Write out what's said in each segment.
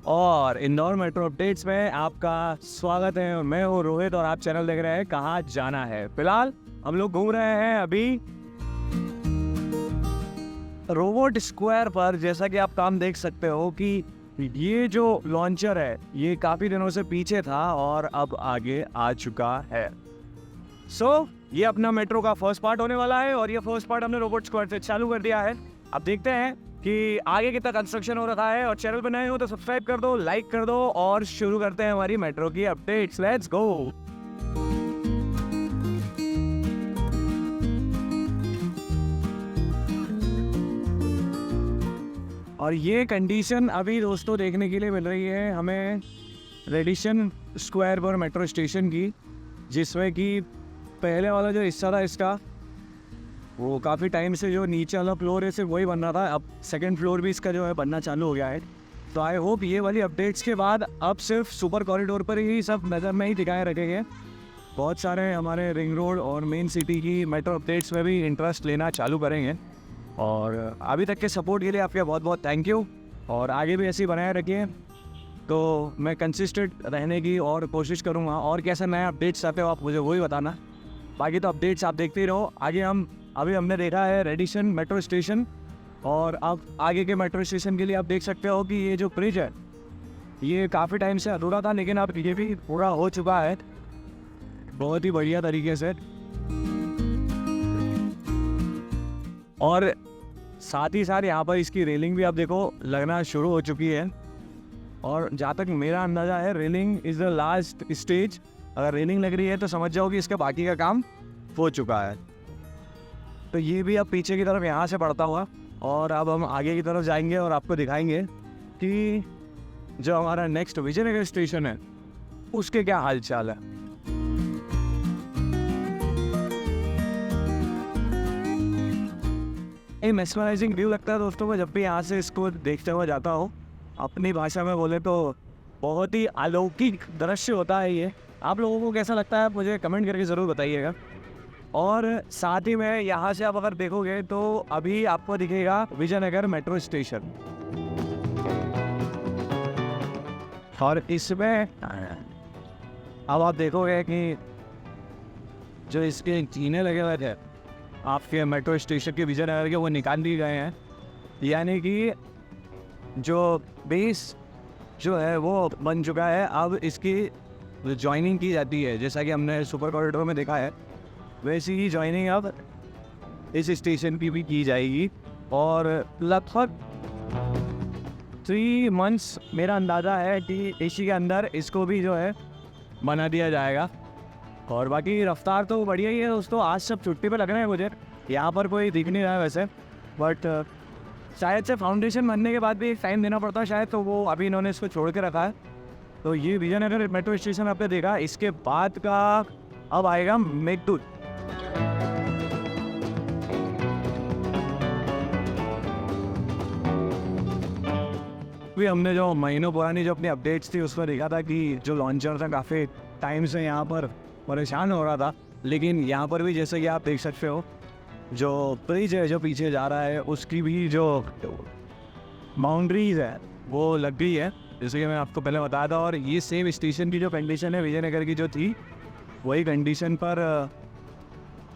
और Indore metro updates में आपका स्वागत है। मैं हूँ रोहित और आप चैनल देख रहे हैं कहाँ जाना है। फिलहाल हम लोग घूम रहे हैं अभी रोबोट स्क्वायर पर। जैसा कि आप काम देख सकते हो कि ये जो लॉन्चर है ये काफ़ी दिनों से पीछे था और अब आगे आ चुका है। ये अपना मेट्रो का फर्स्ट पार्ट होने वाला है और ये फर्स्ट पार्ट हमने रोबोट स्क्वायर से चालू कर दिया है। अब देखते हैं कि आगे कितना कंस्ट्रक्शन हो रखा है। और चैनल पर नए हो तो सब्सक्राइब कर दो, लाइक कर दो और शुरू करते हैं हमारी मेट्रो की अपडेट्स। Let's go. और ये कंडीशन अभी दोस्तों देखने के लिए मिल रही है हमें रेडिसन स्क्वायर पर मेट्रो स्टेशन की, जिसमें कि पहले वाला जो हिस्सा था इसका वो काफ़ी टाइम से जो नीचे वाला फ्लोर है सिर्फ वही बन रहा था। अब सेकंड फ्लोर भी इसका जो है बनना चालू हो गया है। तो आई होप ये वाली अपडेट्स के बाद अब सिर्फ सुपर कॉरिडोर पर ही सब नज़र में ही दिखाए रखेंगे। बहुत सारे हमारे रिंग रोड और मेन सिटी की मेट्रो अपडेट्स में भी इंटरेस्ट लेना चालू करेंगे। और अभी तक के सपोर्ट के लिए आपका बहुत बहुत थैंक यू और आगे भी ऐसे ही बनाए रखिए। तो मैं कंसिस्टेंट रहने की और कोशिश करूँगा। और कैसे नए अपडेट्स आते हो आप मुझे वही बताना। बाकी तो अपडेट्स आप देखते ही रहो। अभी हमने देखा है रेडिसन मेट्रो स्टेशन और अब आगे के मेट्रो स्टेशन के लिए आप देख सकते हो कि ये जो ब्रिज है ये काफ़ी टाइम से अधूरा था, लेकिन अब ये भी पूरा हो चुका है बहुत ही बढ़िया तरीके से। और साथ ही साथ यहाँ पर इसकी रेलिंग भी आप देखो लगना शुरू हो चुकी है। और जहाँ तक मेरा अंदाज़ा है railing is the last stage. अगर रेलिंग लग रही है तो समझ जाओ कि इसका बाकी का काम हो चुका है। तो ये भी अब पीछे की तरफ यहाँ से बढ़ता हुआ और अब हम आगे की तरफ जाएंगे और आपको दिखाएंगे कि जो हमारा नेक्स्ट विजयनगर स्टेशन है उसके क्या हाल चाल है। ये मेस्मराइजिंग व्यू लगता है दोस्तों को जब भी यहाँ से इसको देखते हुए जाता हो। अपनी भाषा में बोले तो बहुत ही अलौकिक दृश्य होता है ये। आप लोगों को कैसा लगता है मुझे कमेंट करके ज़रूर बताइएगा। और साथ ही में यहाँ से आप अगर देखोगे तो अभी आपको दिखेगा विजयनगर मेट्रो स्टेशन। और इसमें अब आप देखोगे कि जो इसके जीने लगे हुए थे आपके मेट्रो स्टेशन के विजयनगर के वो निकाल दिए गए हैं। यानी कि जो बेस जो है वो बन चुका है। अब इसकी जॉइनिंग की जाती है जैसा कि हमने सुपर कॉरिडोर में देखा है, वैसी ही जॉइनिंग अब इस स्टेशन की भी की जाएगी। और लगभग 3 मंथ्स मेरा अंदाज़ा है कि इसी के अंदर इसको भी जो है बना दिया जाएगा। और बाकी रफ्तार तो बढ़िया ही है दोस्तों। आज सब छुट्टी पे लग रहे हैं मुझे, यहाँ पर कोई दिख नहीं रहा है वैसे, बट शायद से फाउंडेशन बनने के बाद भी एक टाइम देना पड़ता है शायद, तो वो अभी इन्होंने इसको छोड़ के रखा है। तो ये विजयनगर मेट्रो स्टेशन आपने देखा। इसके बाद का अब आएगा मेघदूत। भी हमने जो महीनों पुरानी जो अपनी अपडेट्स थी उसमें देखा था कि जो लॉन्चर था काफ़ी टाइम से यहाँ पर परेशान हो रहा था। लेकिन यहाँ पर भी जैसे कि आप देख सकते हो जो ब्रिज है जो पीछे जा रहा है उसकी भी जो बाउंड्रीज है वो लग गई है, जैसे कि मैं आपको पहले बताया था। और ये सेम स्टेशन की जो कंडीशन है विजयनगर की जो थी वही कंडीशन पर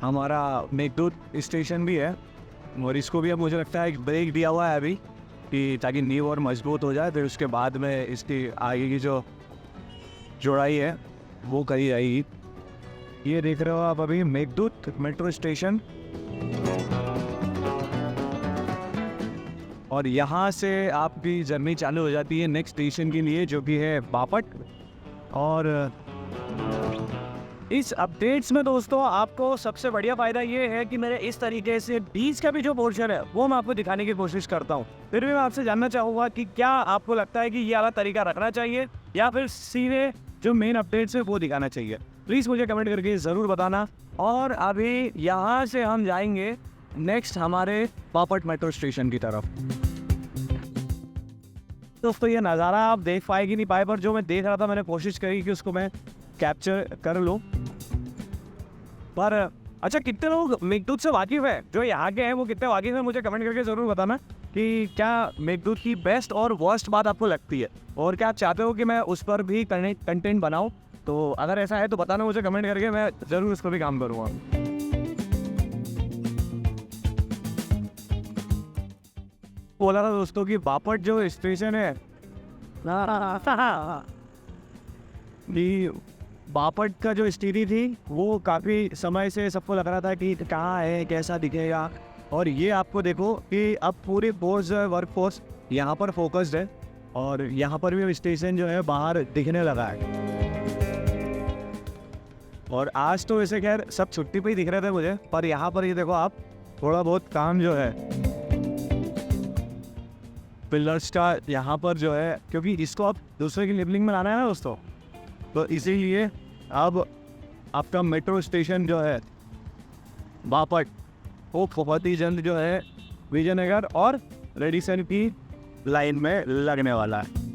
हमारा मेघदूत स्टेशन भी है। और इसको भी अब मुझे लगता है एक ब्रेक दिया हुआ है अभी कि ताकि नींव और मजबूत हो जाए, फिर उसके बाद में इसकी आगे की जो जोड़ाई है वो करी जाएगी। ये देख रहे हो आप अभी मेघदूत मेट्रो स्टेशन। और यहाँ से आपकी जर्नी चालू हो जाती है नेक्स्ट स्टेशन के लिए जो कि है बापट। और इस अपडेट्स में दोस्तों आपको सबसे बढ़िया फ़ायदा ये है कि मेरे इस तरीके से बीच का भी जो पोर्शन है वो मैं आपको दिखाने की कोशिश करता हूँ। फिर भी मैं आपसे जानना चाहूँगा कि क्या आपको लगता है कि ये वाला तरीका रखना चाहिए या फिर सीधे जो मेन अपडेट्स है वो दिखाना चाहिए। प्लीज़ मुझे कमेंट करके ज़रूर बताना। और अभी यहाँ से हम जाएंगे नेक्स्ट हमारे बापट मेट्रो स्टेशन की तरफ। दोस्तों ये नज़ारा आप देख पाए कि नहीं पाए, पर जो मैं देख रहा था मैंने कोशिश करी कि उसको मैं कैप्चर कर लूँ। पर अच्छा कितने लोग मेघदूत से वाकिफ़ है, जो यहाँ के हैं वो कितने वाकिफ़ है मुझे कमेंट करके ज़रूर बताना। कि क्या मेघदूत की बेस्ट और वर्स्ट बात आपको लगती है, और क्या आप चाहते हो कि मैं उस पर भी कंटेंट बनाऊं। तो अगर ऐसा है तो बताना मुझे कमेंट करके, मैं ज़रूर उस पर भी काम करूँगा। बोला था दोस्तों कि बापट जो स्टेशन है कि बापट का जो स्थिति थी वो काफ़ी समय से सबको लग रहा था कि कहाँ है, कैसा दिखेगा। और ये आपको देखो कि अब पूरी फोर्स वर्क फोर्स यहाँ पर फोकस्ड है, और यहाँ पर भी स्टेशन जो है बाहर दिखने लगा है। और आज तो वैसे खैर सब छुट्टी पे ही दिख रहे थे मुझे, पर यहाँ पर ये देखो आप, थोड़ा बहुत काम जो है पिलर्स का यहाँ पर जो है, क्योंकि इसको आप दूसरे की लेबलिंग में लाना है ना दोस्तों, तो इसीलिए अब आपका मेट्रो स्टेशन जो है बापट वो बहुत ही जल्द जो है विजयनगर और रेडिसन की लाइन में लगने वाला है।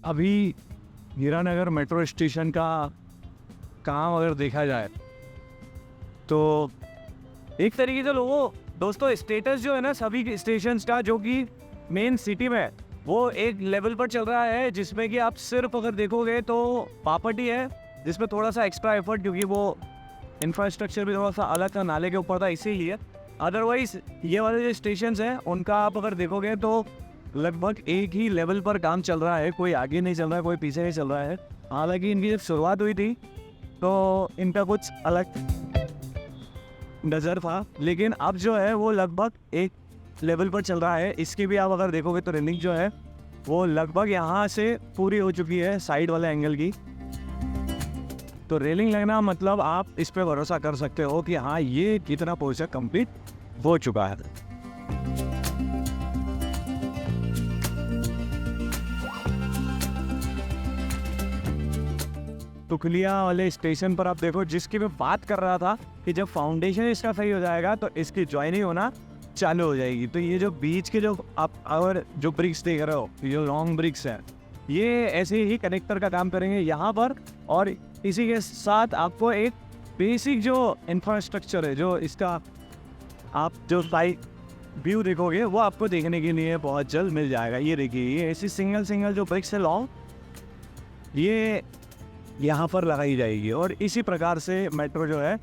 अभी हीरानगर मेट्रो स्टेशन का काम अगर देखा जाए तो एक तरीके से लोगों दोस्तों स्टेटस जो है ना सभी स्टेशंस का, जो कि मेन सिटी में है, वो एक लेवल पर चल रहा है, जिसमें कि आप सिर्फ अगर देखोगे तो बापट ही है जिसमें थोड़ा सा एक्स्ट्रा एफर्ट, क्योंकि वो इंफ्रास्ट्रक्चर भी थोड़ा सा अलग था, नाले के ऊपर था, इसीलिए। अदरवाइज ये वाले जो स्टेशंस हैं उनका आप अगर देखोगे तो लगभग एक ही लेवल पर काम चल रहा है, कोई आगे नहीं चल रहा है, कोई पीछे नहीं चल रहा है। हालांकि इनकी जब शुरुआत हुई थी तो इनका कुछ अलग नज़र था, लेकिन अब जो है वो लगभग एक लेवल पर चल रहा है। इसकी भी आप अगर देखोगे तो रेलिंग जो है वो लगभग यहाँ से पूरी हो चुकी है, साइड वाले एंगल की। तो रेलिंग लगना मतलब आप इस पे भरोसा कर सकते हो कि हाँ ये कितना पोर्शन कंप्लीट हो चुका है। टुकलिया वाले स्टेशन पर आप देखो, जिसकी मैं बात कर रहा था कि जब फाउंडेशन इसका सही हो जाएगा तो इसकी ज्वाइनिंग होना चालू हो जाएगी। तो ये जो बीच के जो आप और जो ब्रिक्स देख रहे हो, ये लॉन्ग ब्रिक्स हैं, ये ऐसे ही कनेक्टर का काम करेंगे यहाँ पर। और इसी के साथ आपको एक बेसिक जो इंफ्रास्ट्रक्चर है, जो इसका आप जो साइड व्यू देखोगे वो आपको देखने के लिए बहुत जल्द मिल जाएगा। ये देखिए, ये ऐसी सिंगल जो ब्रिक्स है लॉन्ग, ये यहाँ पर लगाई जाएगी, और इसी प्रकार से मेट्रो जो है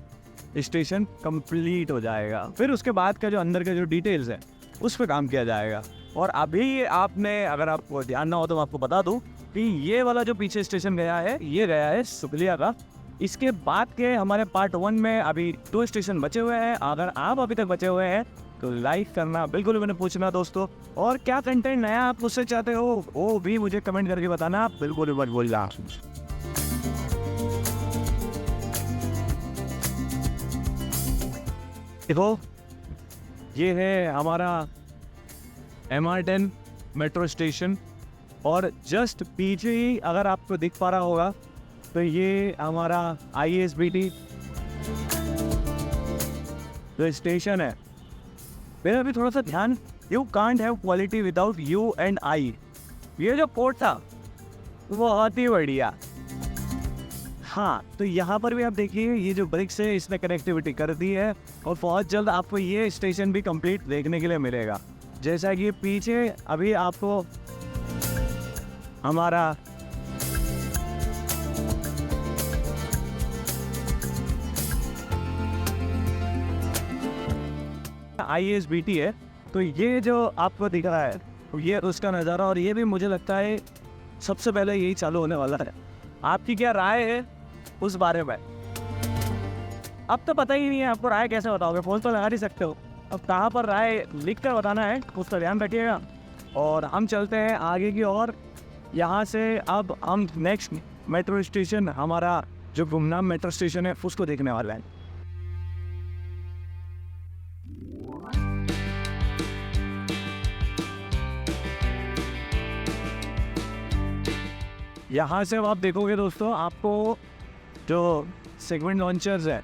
स्टेशन कंप्लीट हो जाएगा। फिर उसके बाद का जो अंदर का जो डिटेल्स है उस पर काम किया जाएगा। और अभी आपने अगर आपको ध्यान ना हो तो मैं आपको बता दूं कि ये वाला जो पीछे स्टेशन गया है, ये गया है सुकलिया का। इसके बाद के हमारे पार्ट 1 में अभी 2 स्टेशन बचे हुए हैं। अगर आप अभी तक बचे हुए हैं तो लाइक करना बिल्कुल भी मैंने पूछना दोस्तों, और क्या कंटेंट नया आप मुझसे चाहते हो वो भी मुझे कमेंट करके बताना, बिल्कुल भी मत भूलना। देखो ये है हमारा MR10 मेट्रो स्टेशन, और जस्ट पीछे ही अगर आपको दिख पा रहा होगा तो ये हमारा ISBT जो स्टेशन है। मेरा भी थोड़ा सा ध्यान, you can't have quality without you and I, ये जो पोर्ट था बहुत ही बढ़िया। हाँ, तो यहाँ पर भी आप देखिए ये जो ब्रिक्स है इसने कनेक्टिविटी कर दी है, और बहुत जल्द आपको ये स्टेशन भी कंप्लीट देखने के लिए मिलेगा। जैसा कि पीछे अभी आपको हमारा ISBT है, तो ये जो आपको दिख रहा है ये उसका नज़ारा, और ये भी मुझे लगता है सबसे पहले यही चालू होने वाला है। आपकी क्या राय है उस बारे में? अब तो पता ही नहीं है, आपको राय कैसे बताओगे, फोन तो लगा नहीं सकते हो। अब कहाँ पर राय लिख कर बताना है उसका ध्यान रखिएगा। और हम चलते हैं आगे की ओर। यहाँ से अब हम नेक्स्ट मेट्रो स्टेशन, हमारा जो गुमनाम मेट्रो स्टेशन है उसको देखने वाले हैं। यहाँ से आप देखोगे दोस्तों, आपको जो सेगमेंट लॉन्चर्स हैं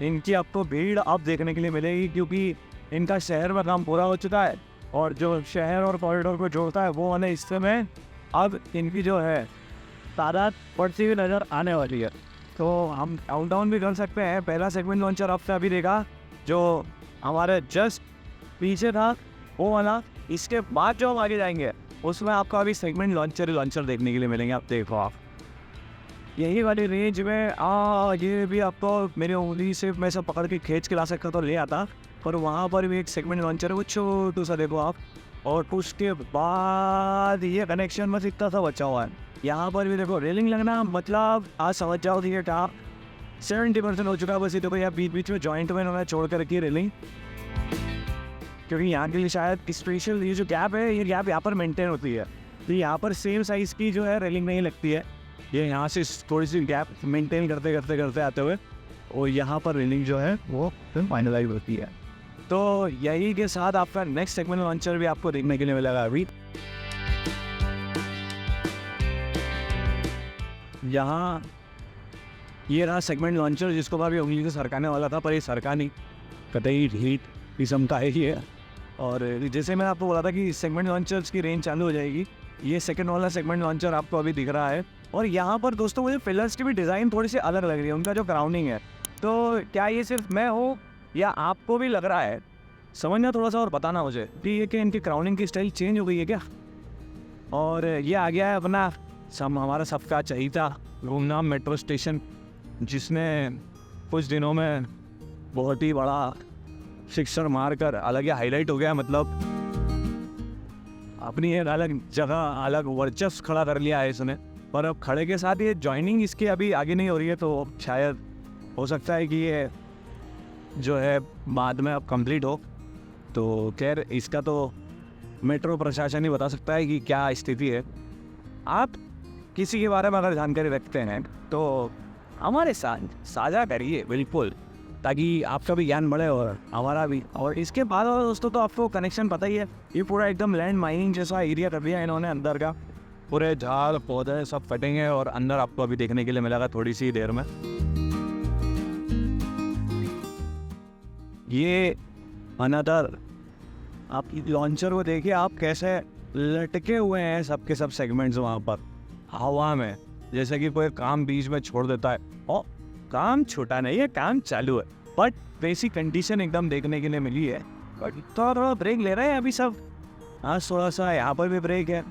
इनकी आपको भीड़ अब देखने के लिए मिलेगी, क्योंकि इनका शहर में काम पूरा हो चुका है, और जो शहर और कॉरिडोर को जोड़ता है वो वाले हिस्से में अब इनकी जो है तादाद बढ़ती हुई नज़र आने वाली है। तो हम काउंटडाउन भी कर सकते हैं। पहला सेगमेंट लॉन्चर आपने अभी देखा, जो हमारे जस्ट पीछे था वो वाला। इसके बाद जो हम आगे जाएंगे उसमें आपको अभी सेगमेंट लॉन्चर देखने के लिए मिलेंगे। आप देखो, आप यही वाली रेंज में ये भी आपको मेरी उंगली से मैं सब पकड़ के खींच के ला सकता तो ले आता, पर वहाँ पर भी एक सेगमेंट लॉन्चर है, वो छोटू सा देखो आप। और उसके बाद ये कनेक्शन बस इतना सा बचा हुआ है। यहाँ पर भी देखो रेलिंग लगना, मतलब आज समझ जाओ ये टाप 70% हो चुका है। बस ये देखो यहाँ बीच बीच में जॉइंट में इन्होंने छोड़ कर रखी है रेलिंग, क्योंकि यहाँ के लिए शायद स्पेशल ये जो गैप है, ये गैप यहाँ पर मेंटेन होती है। तो यहाँ पर सेम साइज़ की जो है रेलिंग नहीं लगती है, ये यहाँ से थोड़ी सी गैप मेंटेन करते आते हुए और यहाँ पर रेलिंग जो है वो फाइनलाइज होती है। तो यही के साथ आपका नेक्स्ट सेगमेंट लॉन्चर भी आपको देखने के लिए मिलेगा। अभी यहाँ ये रहा सेगमेंट लॉन्चर, जिसको मैं अभी उंगली से सरकाने वाला था, पर ये सरका नहीं, कतई हीट किस्म का है ये। और जैसे मैंने आपको बोला था कि सेगमेंट लॉन्चर्स की रेंज चालू हो जाएगी, ये सेकंड वाला सेगमेंट लॉन्चर आपको अभी दिख रहा है। और यहाँ पर दोस्तों मुझे पिलर्स की भी डिज़ाइन थोड़ी सी अलग लग रही है, उनका जो क्राउनिंग है। तो क्या ये सिर्फ मैं हूँ या आपको भी लग रहा है? समझना थोड़ा सा और बताना मुझे कि ये कि इनकी क्राउनिंग की स्टाइल चेंज हो गई है क्या। और ये आ गया है अपना हमारा सबका चहीता गुमनाम मेट्रो स्टेशन, जिसने कुछ दिनों में बहुत ही बड़ा शिक्षण मार कर अलग ही हाईलाइट हो गया। मतलब अपनी एक अलग जगह, अलग वर्चस्व खड़ा कर लिया है इसने। पर अब खड़े के साथ ये जॉइनिंग इसकी अभी आगे नहीं हो रही है, तो शायद हो सकता है कि ये जो है बाद में अब कंप्लीट हो। तो खैर इसका तो मेट्रो प्रशासन ही बता सकता है कि क्या स्थिति है। आप किसी के बारे में अगर जानकारी रखते हैं तो हमारे साथ साझा करिए बिल्कुल, ताकि आपका भी ज्ञान बढ़े और हमारा भी। और इसके बाद और दोस्तों तो आपको कनेक्शन पता ही है, ये पूरा एकदम लैंड माइनिंग जैसा एरिया कर दिया इन्होंने। अंदर का पूरे झाड़ पौधे सब कटेंगे और अंदर आपको अभी देखने के लिए मिलेगा थोड़ी सी देर में। ये अनदर आप लॉन्चर को देखिए, आप कैसे लटके हुए हैं सबके सब सेगमेंट्स वहाँ पर हवा में, जैसे कि कोई काम बीच में छोड़ देता है। और काम छोटा नहीं है, काम चालू है, बट वैसी कंडीशन एकदम देखने के लिए मिली है। बट थोड़ा ब्रेक ले रहे हैं अभी सब। हाँ, थोड़ा सा यहाँ पर भी ब्रेक है।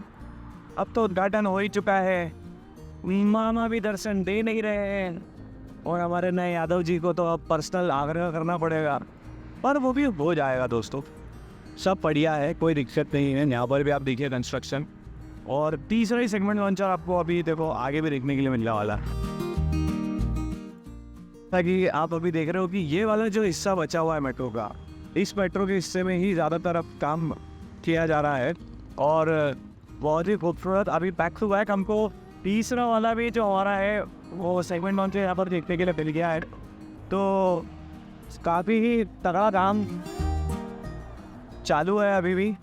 अब तो उद्घाटन हो ही चुका है, मामा भी दर्शन दे नहीं रहे हैं, और हमारे नए यादव जी को तो अब पर्सनल आग्रह करना पड़ेगा, पर वो भी हो जाएगा दोस्तों। सब बढ़िया है, कोई दिक्कत नहीं है। यहाँ पर भी आप देखिए कंस्ट्रक्शन। और तीसरा ही सेगमेंट लॉन्चर आपको अभी देखो आगे भी देखने के लिए मिलने वाला है। ताकि आप अभी देख रहे हो कि ये वाला जो हिस्सा बचा हुआ है मेट्रो का, इस मेट्रो के हिस्से में ही ज़्यादातर अब काम किया जा रहा है। और बहुत ही खूबसूरत अभी बैक टू बैक हमको तीसरा वाला भी जो हमारा है वो सेगमेंट लॉन्चर यहाँ पर देखने के लिए मिल गया है। तो काफ़ी ही तगड़ा काम चालू है अभी भी,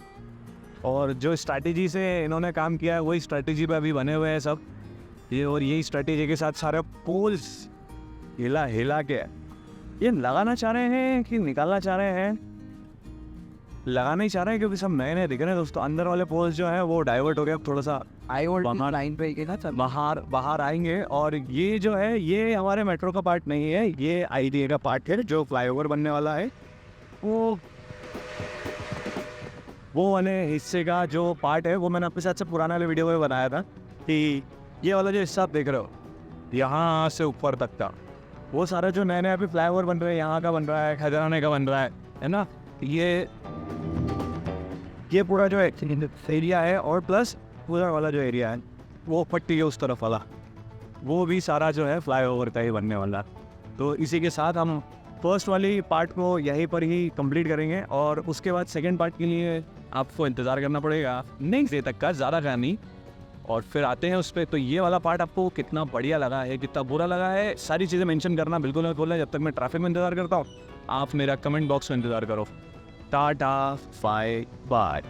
और जो स्ट्रैटेजी से इन्होंने काम किया है वही स्ट्रैटेजी पे अभी बने हुए हैं सब ये। और यही स्ट्रैटेजी के साथ सारे पोल्स हिला के ये लगाना चाह रहे हैं कि निकालना चाह रहे हैं। लगाना ही चाह रहे हैं क्योंकि सब नए नए दिख रहे हैं दोस्तों। अंदर वाले पोल्स जो है वो डाइवर्ट हो गया, थोड़ा सा लाइन पे बाहर आएंगे। और ये जो है ये हमारे मेट्रो का पार्ट नहीं है, ये आईडीए का पार्ट है जो फ्लाईओवर बनने वाला है। वो वाले हिस्से का जो पार्ट है वो मैंने अपने साथ से पुराना वाले वीडियो में बनाया था कि ये वाला जो हिस्सा आप देख रहे हो यहाँ से ऊपर तक का, वो सारा जो नए नए अभी फ्लाईओवर बन रहे हैं, यहाँ का बन रहा है, खजराने का बन रहा है ना। ये पूरा जो एरिया है, और प्लस पूरा वाला जो एरिया है वो पट्टी है उस तरफ वाला, वो भी सारा जो है फ्लाईओवर का ही बनने वाला। तो इसी के साथ हम फर्स्ट वाली पार्ट को यहीं पर ही कंप्लीट करेंगे, और उसके बाद सेकंड पार्ट के लिए आपको इंतज़ार करना पड़ेगा नेक्स्ट डे तक का, ज़्यादा का नहीं। और फिर आते हैं उस पर। तो ये वाला पार्ट आपको कितना बढ़िया लगा है, कितना बुरा लगा है, सारी चीज़ें मेंशन करना बिल्कुल मत भूलना। जब तक मैं ट्रैफिक में इंतज़ार करता हूँ, आप मेरा कमेंट बॉक्स में इंतज़ार करो। Tata bye bye.